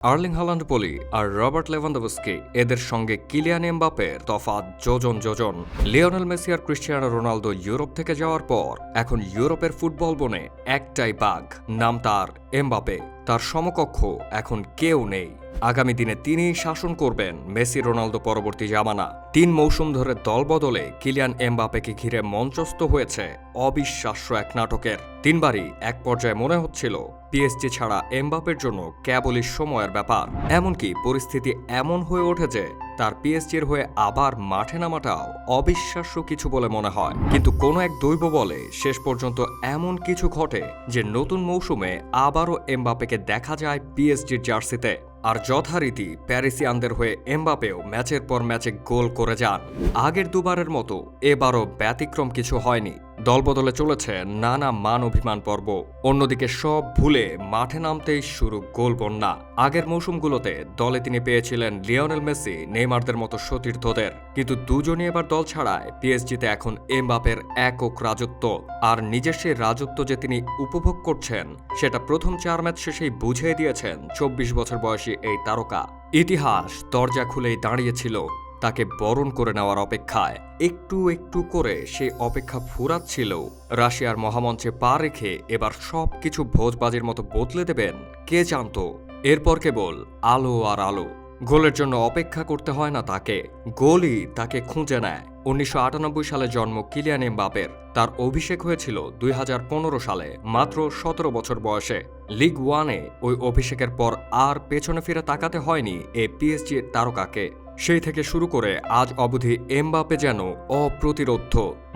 Erling Haaland বলি আর Robert Lewandowski এদের সঙ্গে কিলিয়ান এমবাপের তফাৎ যোজন যোজন। লিওনেল মেসি আর ক্রিস্টিয়ানো রোনালদো ইউরোপ থেকে যাওয়ার পর এখন ইউরোপের ফুটবল বনে একটাই বাঘ, নাম তার এমবাপে। তার সমকক্ষ এখন কেউ নেই। আগামী দিনে তিনিই শাসন করবেন মেসি রোনালদো পরবর্তী জামানা। 3 মৌসুম ধরে দল বদলে কিলিয়ান এমবাপেকে ঘিরে মঞ্চস্থ হয়েছে অবিশ্বাস্য এক নাটকের। 3 বারই এক পর্যায়ে মনে হচ্ছিল পিএসজি ছাড়া এমবাপের জন্য কেবলই সময়ের ব্যাপার। এমনকি পরিস্থিতি এমন হয়ে ওঠে যে তার পিএসজির হয়ে আবার মাঠে নামাটাও অবিশ্বাস্য কিছু বলে মনে হয়। কিন্তু কোনো এক দৈব বলে শেষ পর্যন্ত এমন কিছু ঘটে যে নতুন মৌসুমে আবারও এমবাপেকে দেখা যায় পিএসজির জার্সিতে। আর যথারীতি প্যারিসিয়ানদের হয়ে এমবাপেও ম্যাচের পর ম্যাচে গোল করে যান। আগের দুবারের মতো এবারও ব্যতিক্রম কিছু হয়নি। দলবদলে চলেছে নানা মান অভিমান পর্ব। অন্যদিকে সব ভুলে মাঠে নামতেই শুরু গোল বন্যা। আগের মৌসুমগুলোতে দলে তিনি পেয়েছিলেন লিওনেল মেসি, নেইমারদের মতো সতীর্থদের, কিন্তু দুজনই এবার দল ছাড়ায় পিএসজিতে এখন এমবাপের একক রাজত্ব। আর নিজের সেই রাজত্ব যে তিনি উপভোগ করছেন সেটা প্রথম 4 ম্যাচ শেষেই বুঝিয়ে দিয়েছেন 24 বছর বয়সী এই তারকা। ইতিহাস দরজা খুলেই দাঁড়িয়েছিল তাকে বরণ করে নেওয়ার অপেক্ষায়। একটু একটু করে সেই অপেক্ষা ফুরাচ্ছিল। রাশিয়ার মহামঞ্চে পা রেখে এবার সবকিছু ভোজবাজির মতো বদলে দেবেন কে জানতো। এরপর কেবল আলো আর আলো। গোলের জন্য অপেক্ষা করতে হয় না তাকে, গোলই তাকে খুঁজে নেয়। 1998 সালে জন্ম কিলিয়ান এমবাপের। তার অভিষেক হয়েছিল 2015 সালে, মাত্র 17 বছর বয়সে। লিগ 1-এ ওই অভিষেকের পর আর পেছনে ফিরে তাকাতে হয়নি এই পিএসজির তারকাকে। সেই থেকে শুরু করে আজ অবধি এমবাপে যেন অপ্রতিরোধ্য।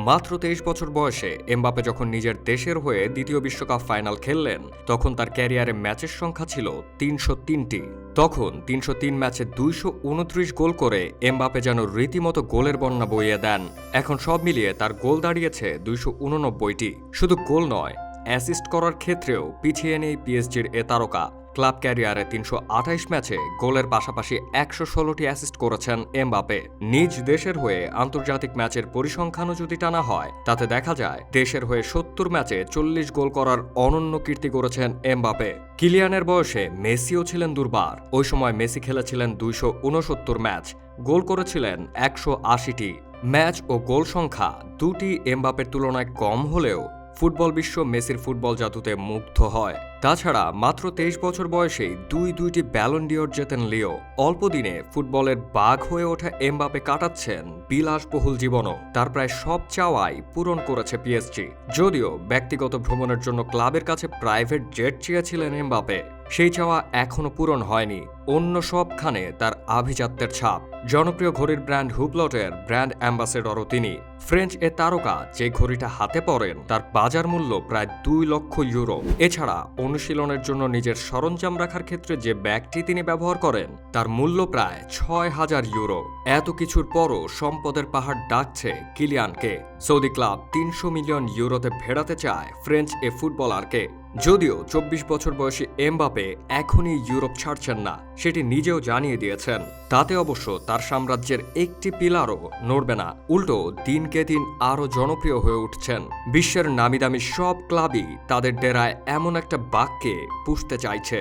মাত্র 23 বছর বয়সে এমবাপে যখন নিজের দেশের হয়ে দ্বিতীয় বিশ্বকাপ ফাইনাল খেললেন তখন তার ক্যারিয়ারে ম্যাচের সংখ্যা ছিল 303টি। তখন 303 ম্যাচে 229 গোল করে এমবাপে যেন রীতিমতো গোলের বন্যা বইয়ে দেন। এখন সব মিলিয়ে তার গোল দাঁড়িয়েছে 289টি। শুধু গোল নয়, অ্যাসিস্ট করার ক্ষেত্রেও পিছিয়ে নেই পিএসজির এ তারকা। ক্লাব ক্যারিয়ারে 328 ম্যাচে গোলের পাশাপাশি 116টি অ্যাসিস্ট করেছেন এমবাপে। নিজ দেশের হয়ে আন্তর্জাতিক ম্যাচের পরিসংখ্যানও যদি টানা হয় তাতে দেখা যায় দেশের হয়ে 70 ম্যাচে 40 গোল করার অনন্য কীর্তি করেছেন এমবাপে। কিলিয়ানের বয়সে মেসিও ছিলেন দুর্বার। ওই সময় মেসি খেলেছিলেন 269 ম্যাচ, গোল করেছিলেন 180টি। ম্যাচ ও গোল সংখ্যা দুটি এমবাপের তুলনায় কম হলেও ফুটবল বিশ্ব মেসির ফুটবল জাদুতে মুগ্ধ হয়। তাছাড়া মাত্র 23 বছর বয়সেই দুইটি ব্যালন ডিওর জেতেন লিও। অল্প দিনে ফুটবলের বাঘ হয়ে ওঠা এমবাপে কাটাচ্ছেন বিলাসবহুল জীবনও। তার প্রায় সব চাওয়াই পূরণ করেছে পিএসজি। যদিও ব্যক্তিগত ভ্রমণের জন্য ক্লাবের কাছে প্রাইভেট জেট চেয়েছিলেন এমবাপে, সেই চাওয়া এখনো পূরণ হয়নি। অন্য সবখানে তার আভিজাত্যের ছাপ। জনপ্রিয় ঘড়ির ব্র্যান্ড হুবলটের ব্র্যান্ড অ্যাম্বাসেডরও তিনি। ফ্রেঞ্চ এ তারকা যে ঘড়িটা হাতে পরেন তার বাজার মূল্য প্রায় 2 লক্ষ ইউরো। এছাড়া অনুশীলনের জন্য নিজের সরঞ্জাম রাখার ক্ষেত্রে যে ব্যাগটি তিনি ব্যবহার করেন তার মূল্য প্রায় 6000 ইউরো। এত কিছুর পরও সম্পদের পাহাড় ডাকছে কিলিয়ানকে। সৌদি ক্লাব 300 মিলিয়ন ইউরোতে ভেড়াতে চায় ফ্রেঞ্চ এ ফুটবলারকে। যদিও 24 বছর বয়সী এমবাপে এখনই ইউরোপ ছাড়ছেন না, সেটি নিজেও জানিয়ে দিয়েছেন। তাতে অবশ্য তার সাম্রাজ্যের একটি পিলারও নড়বে না, উল্টো দিনকে দিন আরও জনপ্রিয় হয়ে উঠছেন। বিশ্বের নামিদামি সব ক্লাবই তাদের ডেরায় এমন একটা বাঘকে পুষতে চাইছে।